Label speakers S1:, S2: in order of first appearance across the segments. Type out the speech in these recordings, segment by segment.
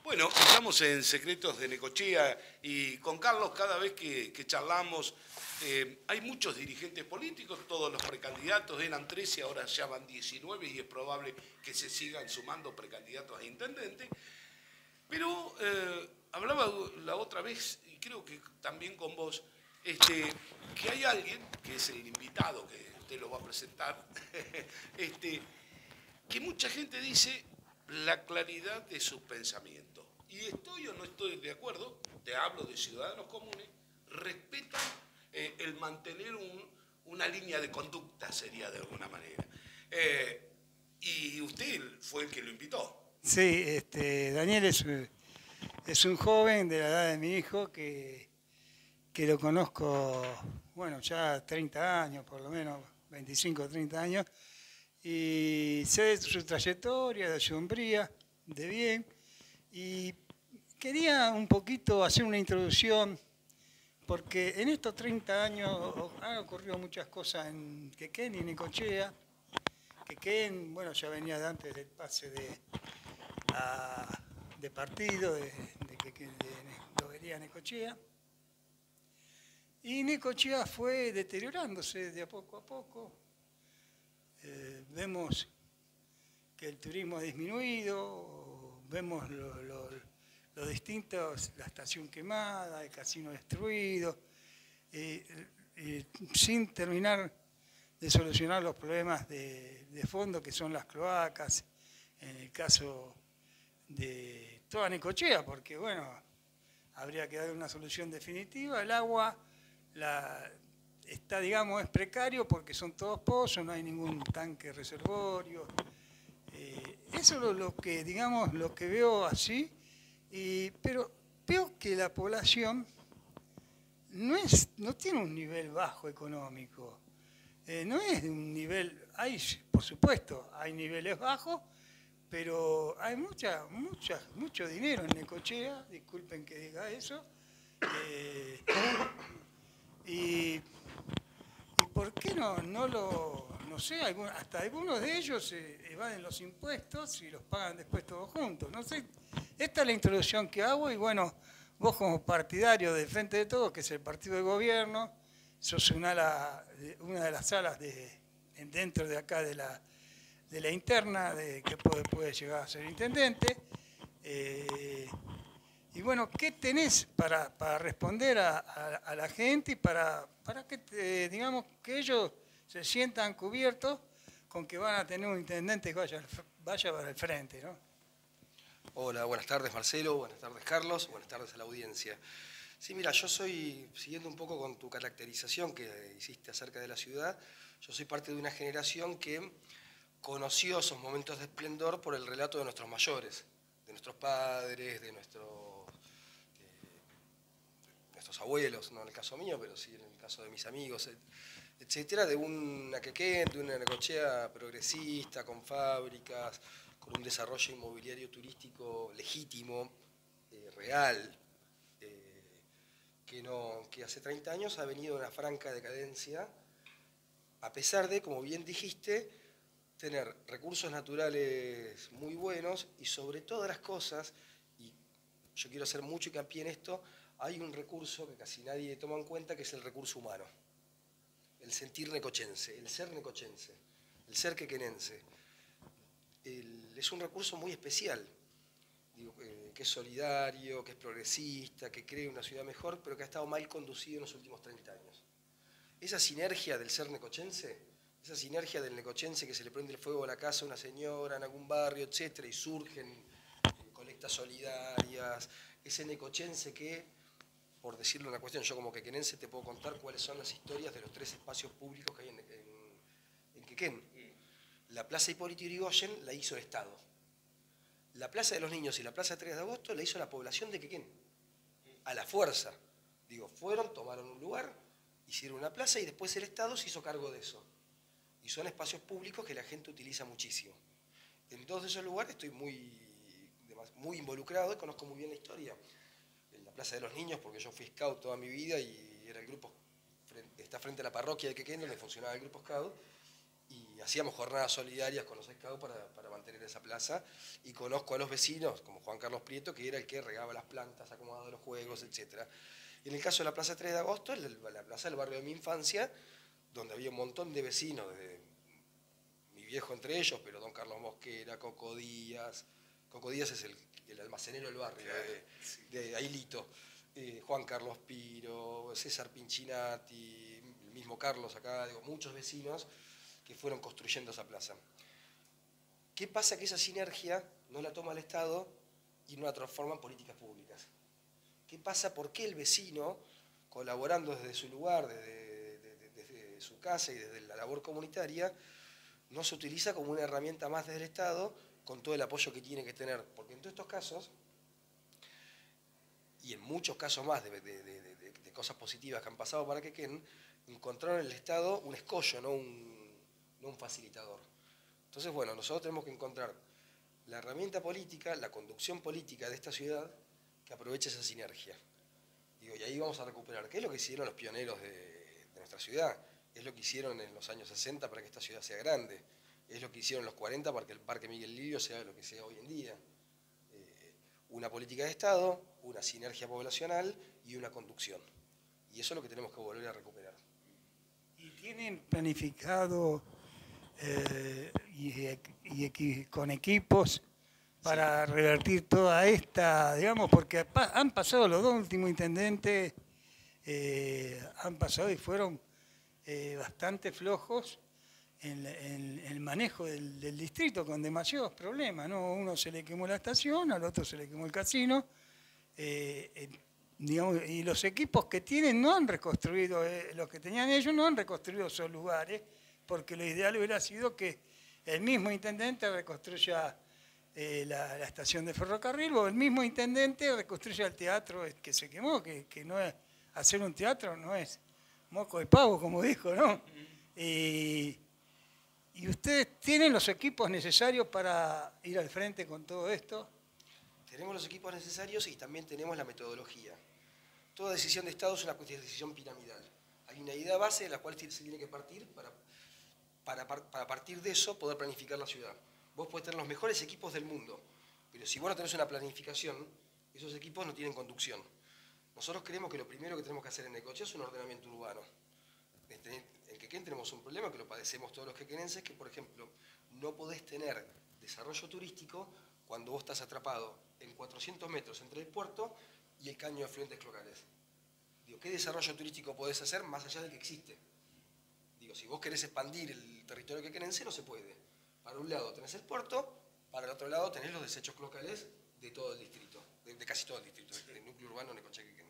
S1: Bueno, estamos en Secretos de Necochea y con Carlos cada vez que charlamos hay muchos dirigentes políticos, todos los precandidatos eran 13, ahora ya van 19 y es probable que se sigan sumando precandidatos a intendente. Pero hablaba la otra vez, y creo que también con vos, que hay alguien, que es el invitado, que usted lo va a presentar, que mucha gente dice la claridad de su pensamiento. Y estoy o no estoy de acuerdo, te hablo de ciudadanos comunes, respetan el mantener una línea de conducta, sería de alguna manera. Y usted fue el que lo invitó.
S2: Sí, Daniel es un joven de la edad de mi hijo que lo conozco, bueno, ya 30 años, por lo menos 25 o 30 años, y sé de su trayectoria, de su hombría, de bien, y quería un poquito hacer una introducción, porque en estos 30 años han ocurrido muchas cosas en Quequén y Necochea. Quequén, bueno, ya venía de antes del pase de partido de Lobería a Necochea. Y Necochea fue deteriorándose de a poco. Vemos que el turismo ha disminuido, vemos lo distintos, la estación quemada, el casino destruido, sin terminar de solucionar los problemas de fondo que son las cloacas, en el caso de toda Necochea, porque bueno, habría que dar una solución definitiva. El agua está, digamos, es precario porque son todos pozos, no hay ningún tanque reservorio. Eso es lo que, digamos, lo que veo así, pero veo que la población no tiene un nivel bajo económico. No es un nivel, por supuesto, hay niveles bajos, pero hay mucho dinero en Necochea, disculpen que diga eso, y por qué no sé, hasta algunos de ellos evaden los impuestos y los pagan después todos juntos. No sé, esta es la introducción que hago y bueno, vos como partidario del Frente de Todos, que es el partido de gobierno, sos una de las salas dentro de acá de la interna, que puede llegar a ser intendente. Y bueno, ¿qué tenés para responder a la gente y para que, digamos, que ellos se sientan cubiertos con que van a tener un intendente que vaya para el frente, ¿no?
S3: Hola, buenas tardes Marcelo, buenas tardes Carlos, buenas tardes a la audiencia. Sí, mira, yo soy, siguiendo un poco con tu caracterización que hiciste acerca de la ciudad, yo soy parte de una generación que conoció esos momentos de esplendor por el relato de nuestros mayores, de nuestros padres, de nuestros abuelos, no en el caso mío, pero sí en el caso de mis amigos, etcétera, de una Quequén, de una Necochea progresista, con fábricas, con un desarrollo inmobiliario turístico legítimo, real, que hace 30 años ha venido en una franca decadencia, a pesar de, como bien dijiste, tener recursos naturales muy buenos y sobre todas las cosas, y yo quiero hacer mucho hincapié en esto, hay un recurso que casi nadie toma en cuenta, que es el recurso humano. El sentir necochense, el ser necochense, el ser quequenense. Es un recurso muy especial, digo, que es solidario, que es progresista, que cree una ciudad mejor, pero que ha estado mal conducido en los últimos 30 años. Esa sinergia del ser necochense, esa sinergia del necochense que se le prende el fuego a la casa a una señora en algún barrio, etcétera, y surgen colectas solidarias, ese necochense que, por decirle una cuestión, yo como quequenense te puedo contar cuáles son las historias de los 3 espacios públicos que hay en Quequén. La Plaza Hipólito Yrigoyen la hizo el Estado. La Plaza de los Niños y la Plaza 3 de Agosto la hizo la población de Quequén. A la fuerza. Digo, fueron, tomaron un lugar, hicieron una plaza y después el Estado se hizo cargo de eso. Y son espacios públicos que la gente utiliza muchísimo. En todos esos lugares estoy muy involucrado y conozco muy bien la historia. En la Plaza de los Niños, porque yo fui scout toda mi vida y era el grupo, está frente a la parroquia de Quequén, donde funcionaba el grupo scout. Y y hacíamos jornadas solidarias con los scouts para mantener esa plaza, y conozco a los vecinos, como Juan Carlos Prieto, que era el que regaba las plantas, acomodaba los juegos, etc. En el caso de la Plaza 3 de Agosto, la plaza del barrio de mi infancia, donde había un montón de vecinos, mi viejo entre ellos, pero don Carlos Mosquera, Coco Díaz es el almacenero del barrio, de Ailito, Juan Carlos Piro, César Pinchinati, el mismo Carlos acá, digo, muchos vecinos que fueron construyendo esa plaza. ¿Qué pasa? Que esa sinergia no la toma el Estado y no la transforma en políticas públicas. ¿Qué pasa? ¿Por qué el vecino, colaborando desde su lugar, desde su casa y desde la labor comunitaria, no se utiliza como una herramienta más desde el Estado con todo el apoyo que tiene que tener? Porque en todos estos casos, y en muchos casos más de cosas positivas que han pasado para Quequén, encontraron en el Estado un escollo, no un facilitador. Entonces, bueno, nosotros tenemos que encontrar la herramienta política, la conducción política de esta ciudad que aproveche esa sinergia. Digo, y ahí vamos a recuperar. ¿Qué es lo que hicieron los pioneros de nuestra ciudad? Es lo que hicieron en los años 60 para que esta ciudad sea grande. Es lo que hicieron en los 40 para que el Parque Miguel Lillo sea lo que sea hoy en día. Una política de Estado, una sinergia poblacional y una conducción. Y eso es lo que tenemos que volver a recuperar.
S2: ¿Y tienen planificado con equipos para revertir toda esta, digamos, porque han pasado los dos últimos intendentes, han pasado y fueron bastante flojos en el manejo del distrito, con demasiados problemas, ¿no? A uno se le quemó la estación, al otro se le quemó el casino, digamos, y los equipos que tienen no han reconstruido, los que tenían ellos no han reconstruido esos lugares, porque lo ideal hubiera sido que el mismo intendente reconstruya la estación de ferrocarril, o el mismo intendente reconstruya el teatro que se quemó, que no es, hacer un teatro no es moco de pavo, como dijo, ¿no? ¿Y ustedes tienen los equipos necesarios para ir al frente con todo esto?
S3: Tenemos los equipos necesarios y también tenemos la metodología. Toda decisión de Estado es una decisión piramidal. Hay una idea base de la cual se tiene que partir para partir de eso poder planificar la ciudad. Vos podés tener los mejores equipos del mundo, pero si vos no tenés una planificación, esos equipos no tienen conducción. Nosotros creemos que lo primero que tenemos que hacer en Necochea es un ordenamiento urbano. En Quequén tenemos un problema que lo padecemos todos los quequenenses, que por ejemplo no podés tener desarrollo turístico cuando vos estás atrapado en 400 metros entre el puerto y el caño de afluentes cloacales. Digo, ¿qué desarrollo turístico podés hacer más allá del que existe? Digo, si vos querés expandir el territorio quequenense, no se puede. Para un lado tenés el puerto, para el otro lado tenés los desechos cloacales de todo el distrito, de casi todo el distrito, del núcleo urbano Necochea Quequén.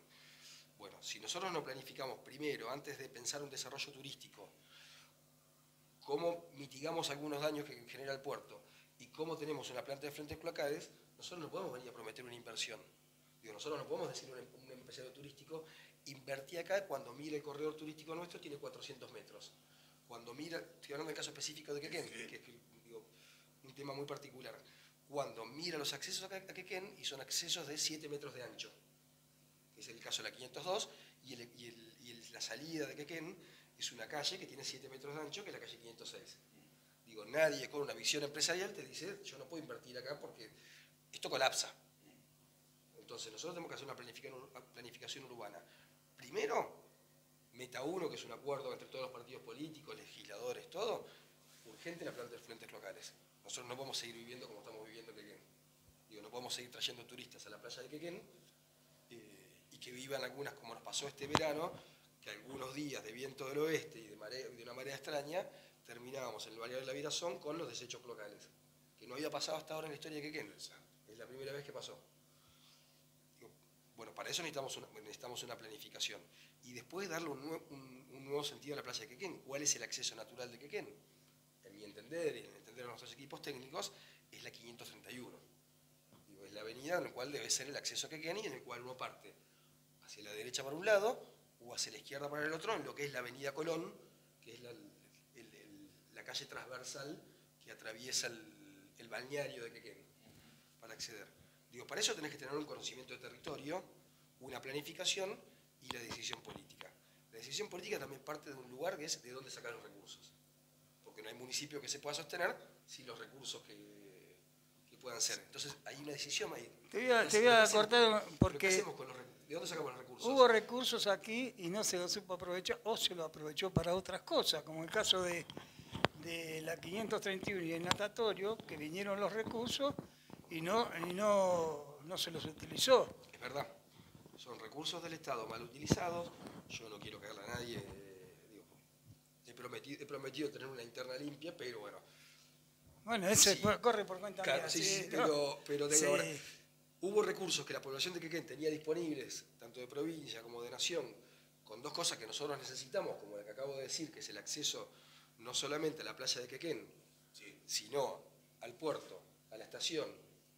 S3: Bueno, si nosotros no planificamos primero, antes de pensar un desarrollo turístico, cómo mitigamos algunos daños que genera el puerto y cómo tenemos una planta de afluentes cloacales, nosotros no podemos venir a prometer una inversión. Digo, nosotros no podemos decir a un empresario turístico, invertí acá cuando mira el corredor turístico nuestro tiene 400 metros. Cuando mira, estoy hablando del caso específico de Quequén, que es digo, un tema muy particular. Cuando mira los accesos a Quequén y son accesos de 7 metros de ancho. Es el caso de la 502, y la salida de Quequén es una calle que tiene 7 metros de ancho, que es la calle 506. Digo, nadie con una visión empresarial te dice, yo no puedo invertir acá porque esto colapsa. Entonces nosotros tenemos que hacer una planificación urbana. Primero, meta 1, que es un acuerdo entre todos los partidos políticos, legisladores, todo, urgente la planta de afluentes cloacales. Nosotros no podemos seguir viviendo como estamos viviendo en Quequén. Digo, no podemos seguir trayendo turistas a la playa de Quequén, y que vivan algunas, como nos pasó este verano, que algunos días de viento del oeste y de una marea extraña, terminábamos en el Balneario de la Virazón con los desechos clocales, que no había pasado hasta ahora en la historia de Quequén. Es la primera vez que pasó. Bueno, para eso necesitamos una planificación. Y después darle un nuevo sentido a la playa de Quequén. ¿Cuál es el acceso natural de Quequén? En mi entender y en el entender de nuestros equipos técnicos, es la 531. Digo, es la avenida en la cual debe ser el acceso a Quequén y en el cual uno parte hacia la derecha para un lado o hacia la izquierda para el otro, en lo que es la avenida Colón, que es la calle transversal que atraviesa el balneario de Quequén para acceder. Digo, para eso tenés que tener un conocimiento de territorio, una planificación y la decisión política. La decisión política también parte de un lugar que es de dónde sacar los recursos. Porque porque no hay municipio que se pueda sostener sin los recursos que puedan ser. Entonces hay una decisión ahí.
S2: Te voy a cortar porque
S3: ¿Qué hacemos con ¿de dónde sacamos los recursos?
S2: hubo recursos aquí y no se los supo aprovechar o se lo aprovechó para otras cosas, como el caso de la 531 y el natatorio, que vinieron los recursos y no se los utilizó.
S3: Es verdad, son recursos del Estado mal utilizados. Yo no quiero cagarle a nadie, he prometido tener una interna limpia, pero bueno.
S2: Bueno, eso sí, corre por cuenta
S3: claro,
S2: mía.
S3: Sí,
S2: ¿no?
S3: pero
S2: Sí.
S3: ahora, hubo recursos que la población de Quequén tenía disponibles, tanto de provincia como de nación, con dos cosas que nosotros necesitamos, como la que acabo de decir, que es el acceso no solamente a la playa de Quequén, sino al puerto, a la estación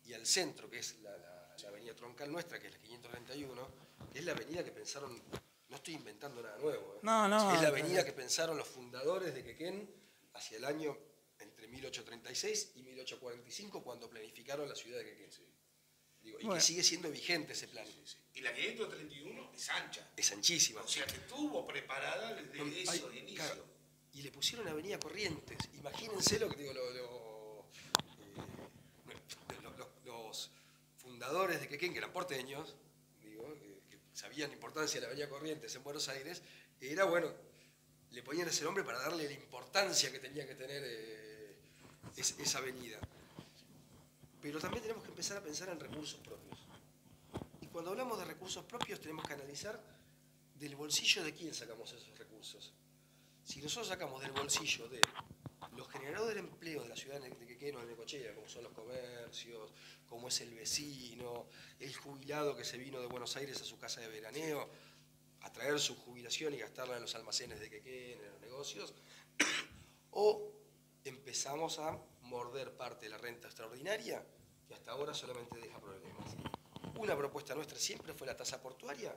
S3: y al centro, que es la avenida troncal nuestra, que es la 531, es la avenida que pensaron, no estoy inventando nada nuevo,
S2: No,
S3: es la avenida que pensaron los fundadores de Quequén hacia el año entre 1836 y 1845, cuando planificaron la ciudad de Quequén. Y que sigue siendo vigente ese plan.
S1: Y la 531 es ancha.
S3: Es anchísima.
S1: O sea, que estuvo preparada desde eso, de inicio.
S3: Claro, y le pusieron Avenida Corrientes. Imagínense lo que digo, los fundadores de Quequén, que eran porteños, que sabían la importancia de la Avenida Corrientes en Buenos Aires, era bueno, le ponían ese nombre para darle la importancia que tenía que tener esa avenida. Pero también tenemos que empezar a pensar en recursos propios. Y cuando hablamos de recursos propios tenemos que analizar del bolsillo de quién sacamos esos recursos. Si nosotros sacamos del bolsillo de los generadores de empleo de la ciudad de Quequén o de Necochea, como son los comercios, como es el vecino, el jubilado que se vino de Buenos Aires a su casa de veraneo, a traer su jubilación y gastarla en los almacenes de Quequén, en los negocios, o empezamos a morder parte de la renta extraordinaria, que hasta ahora solamente deja problemas. Una propuesta nuestra siempre fue la tasa portuaria,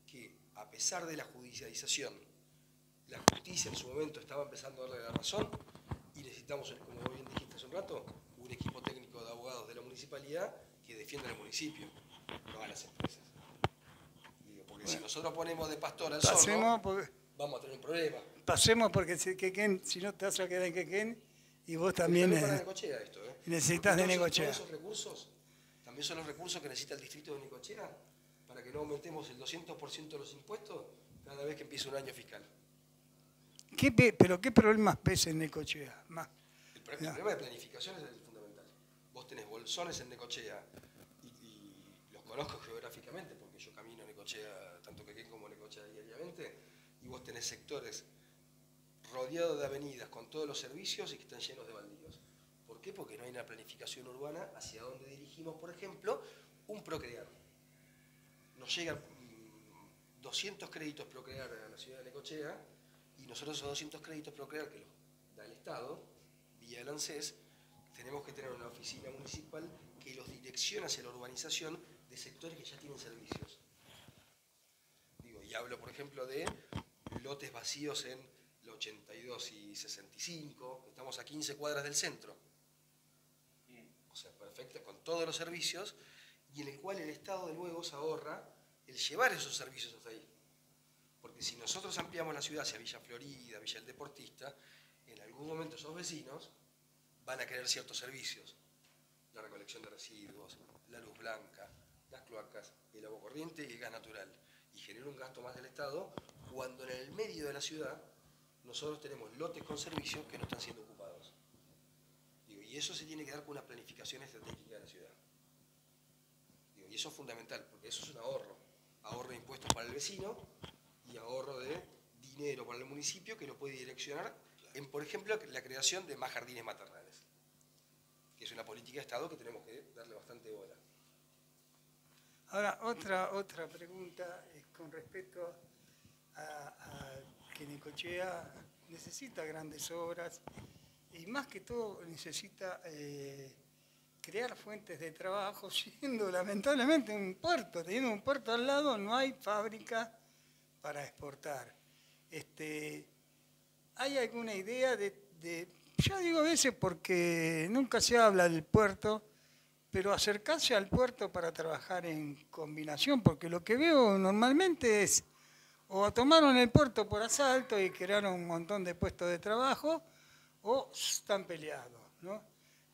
S3: que a pesar de la judicialización, la justicia en su momento estaba empezando a darle la razón, y necesitamos, como bien dijiste hace un rato, un equipo técnico de abogados de la municipalidad que defienda al municipio, no a las empresas. Porque si nosotros ponemos de pastor al zorro, vamos a tener un problema.
S2: Pasemos porque si no te vas a quedar en Quequén y vos también
S3: Necochea esto,
S2: necesitas de Necochea.
S3: Todos esos recursos también son los recursos que necesita el distrito de Necochea para que no aumentemos el 200% de los impuestos cada vez que empiece un año fiscal.
S2: ¿Pero qué problemas pesa en Necochea?
S3: El problema de planificación es el fundamental. Vos tenés bolsones en Necochea y los conozco geográficamente porque yo camino a Necochea, tanto Quequén como Necochea diariamente, y vos tenés sectores rodeados de avenidas con todos los servicios y que están llenos de baldíos. ¿Por qué? Porque no hay una planificación urbana hacia donde dirigimos, por ejemplo, un Procrear. Nos llegan 200 créditos Procrear a la ciudad de Necochea y nosotros esos 200 créditos Procrear que los da el Estado, vía el ANSES, tenemos que tener una oficina municipal que los direcciona hacia la urbanización de sectores que ya tienen servicios. Y hablo, por ejemplo, de lotes vacíos en la 82 y 65, estamos a 15 cuadras del centro. O sea, perfecto, con todos los servicios, y en el cual el Estado de luego se ahorra el llevar esos servicios hasta ahí. Porque si nosotros ampliamos la ciudad hacia Villa Florida, Villa El Deportista, en algún momento esos vecinos van a querer ciertos servicios. La recolección de residuos, la luz blanca, las cloacas, el agua corriente y el gas natural. Y genera un gasto más del Estado cuando en el medio de la ciudad nosotros tenemos lotes con servicios que no están siendo ocupados. Y eso se tiene que dar con una planificación estratégica de la ciudad. Y eso es fundamental, porque eso es un ahorro. Ahorro de impuestos para el vecino y ahorro de dinero para el municipio que lo puede direccionar en, por ejemplo, la creación de más jardines maternales, que es una política de Estado que tenemos que darle bastante bola.
S2: Ahora, otra pregunta es con respecto a que Necochea necesita grandes obras y más que todo necesita crear fuentes de trabajo, siendo lamentablemente un puerto. Teniendo un puerto al lado no hay fábrica para exportar. ¿Hay alguna idea ya digo a veces porque nunca se habla del puerto, pero acercarse al puerto para trabajar en combinación? Porque lo que veo normalmente es, o tomaron el puerto por asalto y crearon un montón de puestos de trabajo, o están peleados, ¿no?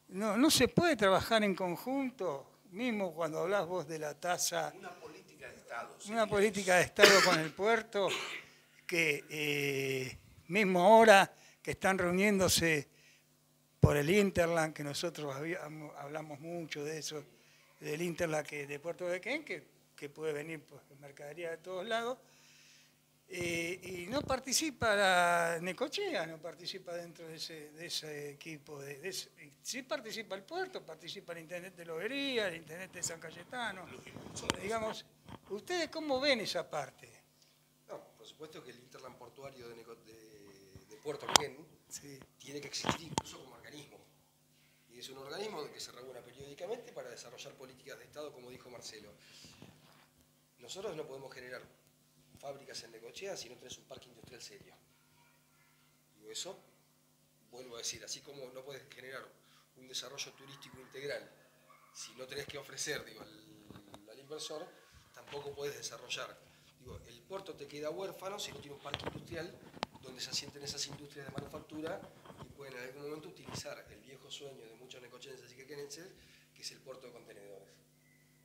S2: No se puede trabajar en conjunto, mismo cuando hablás vos de la tasa.
S1: Una política de Estado.
S2: Una política de Estado con el puerto, que mismo ahora que están reuniéndose por el Interland, que nosotros hablamos mucho de eso, del Interland de Puerto de Quén, que puede venir pues, mercadería de todos lados, y no participa Necochea, no participa dentro de ese equipo. Sí participa el puerto, participa el Intendente de Lobería, el Intendente de San Cayetano. Digamos, ¿ustedes cómo ven esa parte?
S3: No, por supuesto que el Interland portuario de Puerto Quén tiene que existir incluso como organismo. Y es un organismo que se reúne periódicamente para desarrollar políticas de Estado, como dijo Marcelo. Nosotros no podemos generar fábricas en Necochea si no tenés un parque industrial serio. Digo, eso, vuelvo a decir, así como no puedes generar un desarrollo turístico integral si no tenés que ofrecer, digo, al inversor, tampoco puedes desarrollar. Digo, el puerto te queda huérfano si no tiene un parque industrial donde se asienten esas industrias de manufactura y pueden en algún momento utilizar el viejo sueño de muchos necochenses y quequenenses, que es el puerto de contenedores,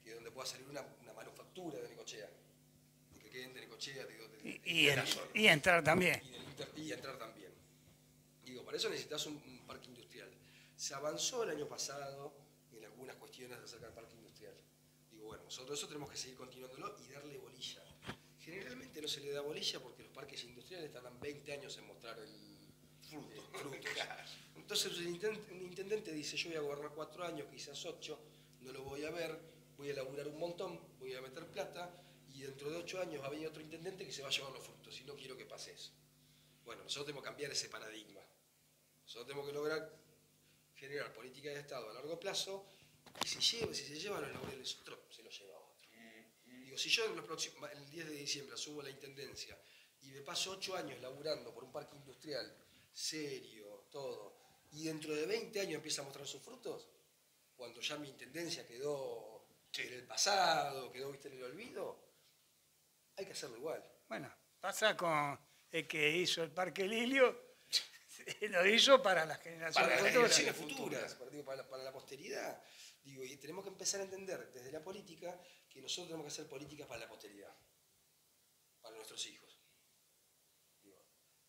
S3: que es donde pueda salir una manufactura de Necochea, de Quequén, de Necochea,
S2: y entrar también.
S3: Y entrar también. Digo, para eso necesitas un parque industrial. Se avanzó el año pasado en algunas cuestiones acerca del parque industrial. Digo, bueno, nosotros eso tenemos que seguir continuándolo y darle bolilla. Generalmente no se le da bolilla porque los parques industriales tardan 20 años en mostrar frutos. Entonces un intendente dice, yo voy a gobernar 4 años, quizás 8, no lo voy a ver, voy a laburar un montón, voy a meter plata y dentro de 8 años va a venir otro intendente que se va a llevar los frutos y no quiero que pase eso. Bueno, nosotros tenemos que cambiar ese paradigma. Nosotros tenemos que lograr generar políticas de Estado a largo plazo y si se llevan los laureles otro, se los lleva otro. Digo, si yo el 10 de diciembre asumo la intendencia y me paso 8 años laburando por un parque industrial serio, todo, y dentro de 20 años empieza a mostrar sus frutos, cuando ya mi intendencia quedó en el pasado, quedó en el olvido, hay que hacerlo igual.
S2: Bueno, pasa con el que hizo el Parque Lilio, lo hizo para las generaciones
S3: futuras, para la posteridad. Digo, y tenemos que empezar a entender desde la política que nosotros tenemos que hacer políticas para la posteridad, para nuestros hijos. Digo,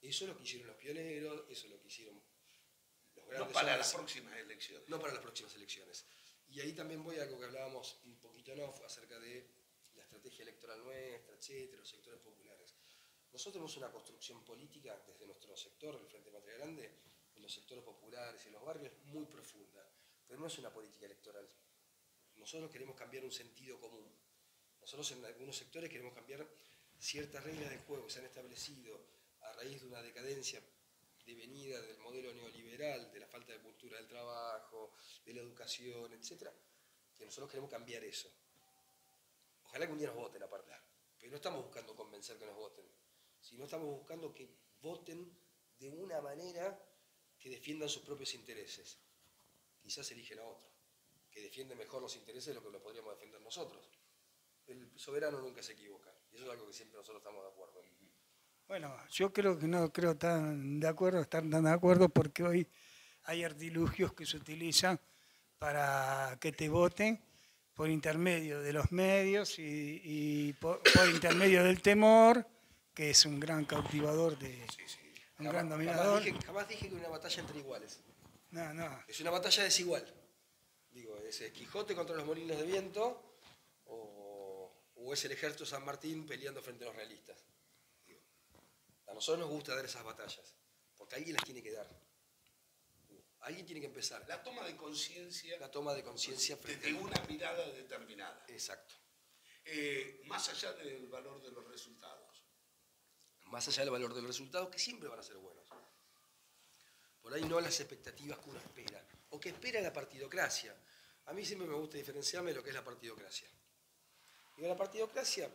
S3: eso es lo que hicieron los pioneros, eso es lo que hicieron los grandes.
S1: No para las próximas elecciones.
S3: No para las próximas elecciones. Y ahí también voy a algo que hablábamos un poquito en off acerca de la estrategia electoral nuestra, etcétera, los sectores populares. Nosotros tenemos una construcción política desde nuestro sector, el Frente Patria Grande, en los sectores populares y en los barrios, muy profunda. Pero no es una política electoral. Nosotros queremos cambiar un sentido común. Nosotros en algunos sectores queremos cambiar ciertas reglas de juego que se han establecido a raíz de una decadencia devenida del modelo neoliberal, de la falta de cultura del trabajo, de la educación, etc. Que nosotros queremos cambiar eso. Ojalá que un día nos voten aparte. Pero no estamos buscando convencer que nos voten, sino estamos buscando que voten de una manera que defiendan sus propios intereses. Quizás eligen a otro, que defiende mejor los intereses de lo que los podríamos defender nosotros. El soberano nunca se equivoca, y eso es algo que siempre nosotros estamos de acuerdo.
S2: Bueno, yo creo que no creo estar tan de acuerdo porque hoy hay artilugios que se utilizan para que te voten por intermedio de los medios y por intermedio del temor, que es un gran cautivador, un gran dominador.
S3: Jamás dije que una batalla entre iguales.
S2: No.
S3: Es una batalla desigual. Digo, es el Quijote contra los molinos de viento o es el ejército de San Martín peleando frente a los realistas. Digo, a nosotros nos gusta dar esas batallas, porque alguien las tiene que dar. Alguien tiene que empezar.
S1: La toma de conciencia.
S3: La toma de conciencia
S1: frente a una mirada determinada.
S3: Exacto.
S1: Más allá del valor de los resultados.
S3: Más allá del valor de los resultados, que siempre van a ser buenos. Por ahí no las expectativas que uno espera, o que espera la partidocracia. A mí siempre me gusta diferenciarme de lo que es la partidocracia. Digo, la partidocracia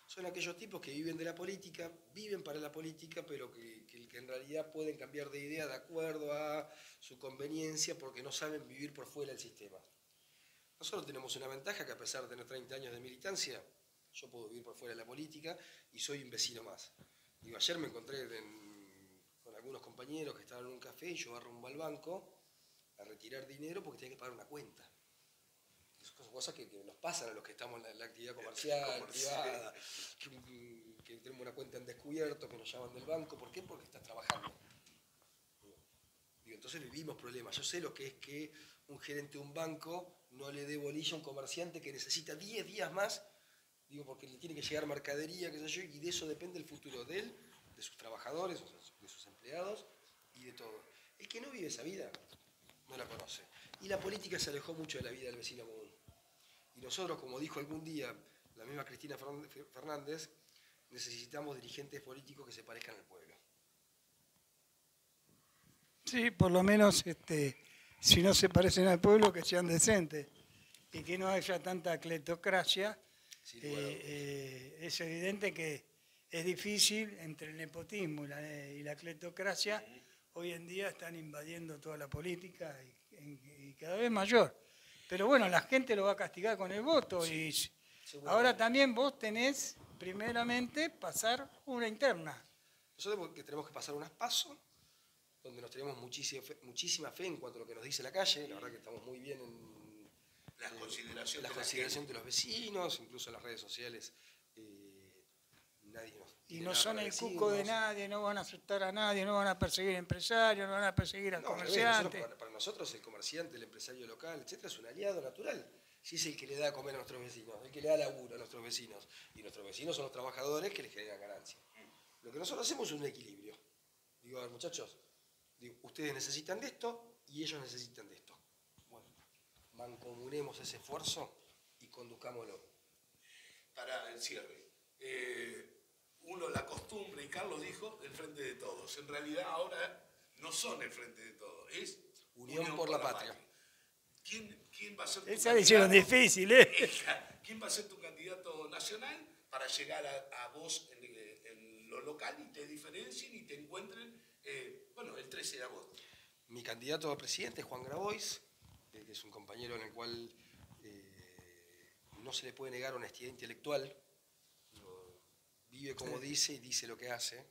S3: son aquellos tipos que viven de la política, viven para la política, pero que en realidad pueden cambiar de idea de acuerdo a su conveniencia porque no saben vivir por fuera del sistema. Nosotros tenemos una ventaja que a pesar de tener 30 años de militancia, yo puedo vivir por fuera de la política y soy un vecino más. Digo, ayer me encontré con algunos compañeros que estaban en un café y yo iba rumbo al banco a retirar dinero porque tenía que pagar una cuenta. Son cosas que nos pasan a los que estamos en la actividad comercial, privada, que tenemos una cuenta en descubierto, que nos llaman del banco. ¿Por qué? Porque estás trabajando. Digo, entonces vivimos problemas. Yo sé lo que es que un gerente de un banco no le dé bolilla a un comerciante que necesita 10 días más, digo, porque le tiene que llegar mercadería, qué sé yo, y de eso depende el futuro de él, de sus trabajadores, de sus empleados y de todo. El que no vive esa vida no la conoce. Y la política se alejó mucho de la vida del vecino común. Y nosotros, como dijo algún día la misma Cristina Fernández, necesitamos dirigentes políticos que se parezcan al pueblo.
S2: Sí, por lo menos si no se parecen al pueblo, que sean decentes y que no haya tanta cleptocracia. Es evidente que es difícil entre el nepotismo y la cleptocracia. Hoy en día están invadiendo toda la política y cada vez mayor. Pero bueno, la gente lo va a castigar con el voto. Y ahora también vos tenés, primeramente, pasar una interna.
S3: Nosotros tenemos que pasar unas PASO, donde nos tenemos muchísima fe en cuanto a lo que nos dice la calle. La verdad que estamos muy bien en
S1: la
S3: consideración de los vecinos, incluso en las redes sociales. Nadie nos
S2: y no son el cuco de nadie, no van a asustar a nadie, no van a perseguir empresarios, no van a perseguir a comerciantes.
S3: Para nosotros el comerciante, el empresario local, etcétera, es un aliado natural. Si es el que le da a comer a nuestros vecinos, el que le da laburo a nuestros vecinos. Y nuestros vecinos son los trabajadores que les generan ganancia. Lo que nosotros hacemos es un equilibrio. Digo, a ver, muchachos, ustedes necesitan de esto y ellos necesitan de esto. Bueno, mancomunemos ese esfuerzo y conduzcámoslo.
S1: Para el cierre. Uno la costumbre, y Carlos dijo, el frente de todos. En realidad ahora no son el frente de todos, es
S3: Unión por la Patria.
S1: ¿Quién va a ser tu
S2: Esa decisión difícil, ¿eh?
S1: ¿Quién va a ser tu candidato nacional para llegar a vos en lo local y te diferencien y te encuentren, el 13 de agosto?
S3: Mi candidato a presidente es Juan Grabois, que es un compañero en el cual no se le puede negar honestidad intelectual. Vive como dice y dice lo que hace.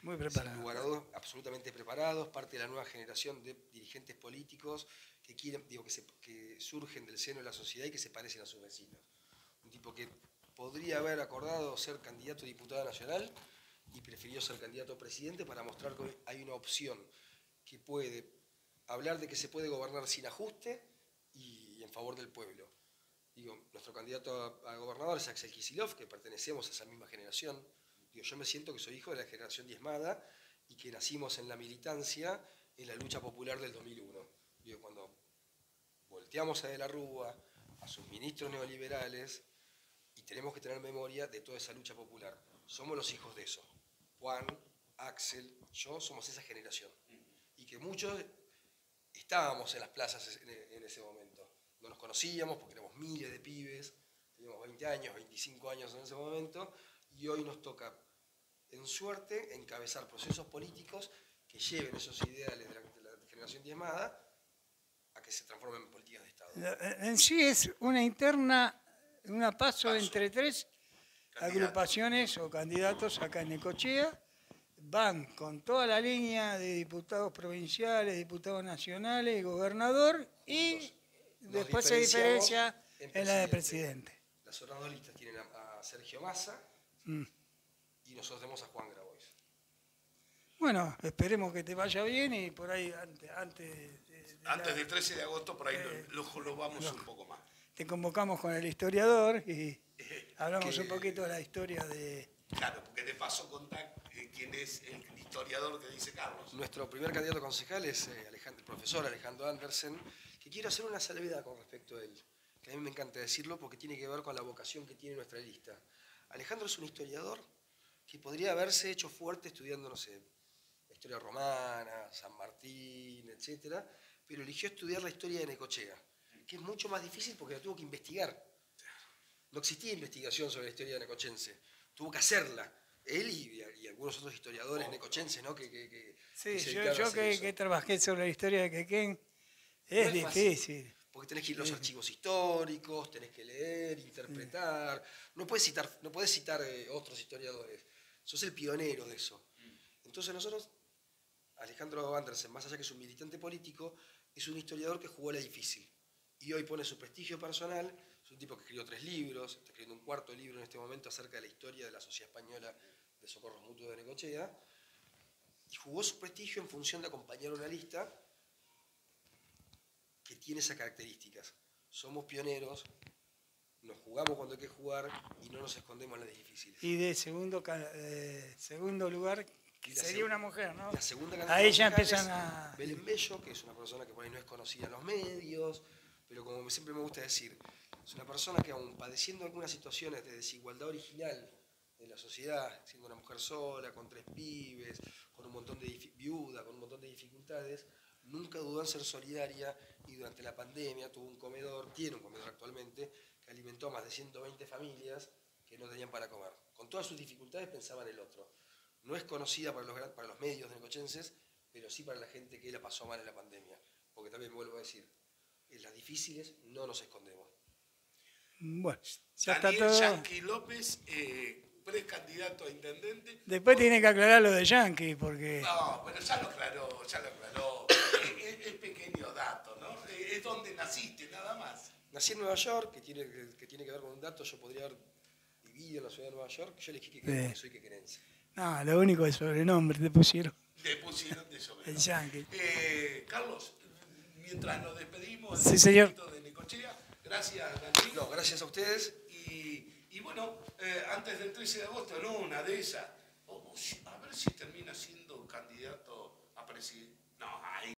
S2: Muy preparado.
S3: Sin lugar a dudas, absolutamente preparados, parte de la nueva generación de dirigentes políticos que quieren, que surgen del seno de la sociedad y que se parecen a sus vecinos. Un tipo que podría haber acordado ser candidato a diputado nacional y prefirió ser candidato a presidente para mostrar que hay una opción que puede hablar de que se puede gobernar sin ajuste y en favor del pueblo. Nuestro candidato a gobernador es Axel Kicillof, que pertenecemos a esa misma generación. Yo me siento que soy hijo de la generación diezmada y que nacimos en la militancia en la lucha popular del 2001. Cuando volteamos a De la Rúa, a sus ministros neoliberales, y tenemos que tener memoria de toda esa lucha popular. Somos los hijos de eso. Juan, Axel, yo somos esa generación. Y que muchos estábamos en las plazas en ese momento. No nos conocíamos porque éramos miles de pibes, teníamos 20 años, 25 años en ese momento, y hoy nos toca, en suerte, encabezar procesos políticos que lleven esos ideales de la generación diezmada a que se transformen en políticas de Estado.
S2: En sí es una interna, una paso entre tres agrupaciones o candidatos acá en Necochea. Van con toda la línea de diputados provinciales, diputados nacionales y gobernador, y después se diferencia en la de presidente.
S3: Las otras dos listas tienen a Sergio Massa y nosotros tenemos a Juan Grabois.
S2: Bueno, esperemos que te vaya bien y por ahí
S1: antes del 13 de agosto por ahí lo vamos un poco más.
S2: Te convocamos con el historiador y hablamos un poquito de la historia de...
S1: Claro, porque de paso contá quién es el historiador que dice Carlos.
S3: Nuestro primer candidato concejal es el profesor Alejandro Andersen, que quiero hacer una salvedad con respecto a él, que a mí me encanta decirlo porque tiene que ver con la vocación que tiene nuestra lista. Alejandro es un historiador que podría haberse hecho fuerte estudiando, no sé, la historia romana, San Martín, etc., pero eligió estudiar la historia de Necochea, que es mucho más difícil porque la tuvo que investigar. No existía investigación sobre la historia necochense, tuvo que hacerla. Él y algunos otros historiadores necochenses, ¿no?
S2: Sí, yo que trabajé sobre la historia de Quequén, es difícil.
S3: Fácil, porque tenés que ir a los archivos históricos, tenés que leer, interpretar. No puedes citar otros historiadores. Sos el pionero de eso. Entonces nosotros, Alejandro Andersen, más allá que es un militante político, es un historiador que jugó la difícil. Y hoy pone su prestigio personal, es un tipo que escribió 3 libros, está escribiendo un 4.º libro en este momento acerca de la historia de la Sociedad Española de Socorros Mutuos de Necochea, y jugó su prestigio en función de acompañar una lista que tiene esas características. Somos pioneros, nos jugamos cuando hay que jugar y no nos escondemos en las difíciles.
S2: Y de segundo lugar,
S3: Y la
S2: sería una mujer, ¿no?
S3: La segunda
S2: Ahí ya
S3: candidata
S2: empiezan a...
S3: Belén Bello, que es una persona que por ahí no es conocida en los medios, pero como siempre me gusta decir, es una persona que aún padeciendo algunas situaciones de desigualdad original en la sociedad, siendo una mujer sola, con 3 pibes, con un montón de viuda, con un montón de dificultades, nunca dudó en ser solidaria y durante la pandemia tuvo un comedor, tiene un comedor actualmente, que alimentó a más de 120 familias que no tenían para comer. Con todas sus dificultades pensaba en el otro. No es conocida para los medios necochenses, pero sí para la gente que la pasó mal en la pandemia. Porque también me vuelvo a decir, en las difíciles no nos escondemos.
S2: Bueno, ya
S1: Daniel
S2: está todo.
S1: Yanqui López, precandidato a intendente.
S2: Después tiene que aclarar lo de Yankee, porque...
S1: No, bueno, ya lo aclaró, ya lo aclaró. Es pequeño dato, ¿no? Es donde naciste, nada más.
S3: Nací en Nueva York, que tiene que ver con un dato, yo podría haber vivido en la ciudad de Nueva York, yo elegí que soy quequerense.
S2: No, lo único es sobrenombre te pusieron.
S1: Le pusieron de
S2: El
S1: sobrenombre.
S2: Yankee.
S1: Carlos, mientras nos despedimos
S2: Sí, señor.
S1: de Necochea, gracias, Daniel.
S3: No, gracias a ustedes.
S1: Y bueno, antes del 13 de agosto, no, una de esas, a ver si termina siendo candidato a presidente. No, ahí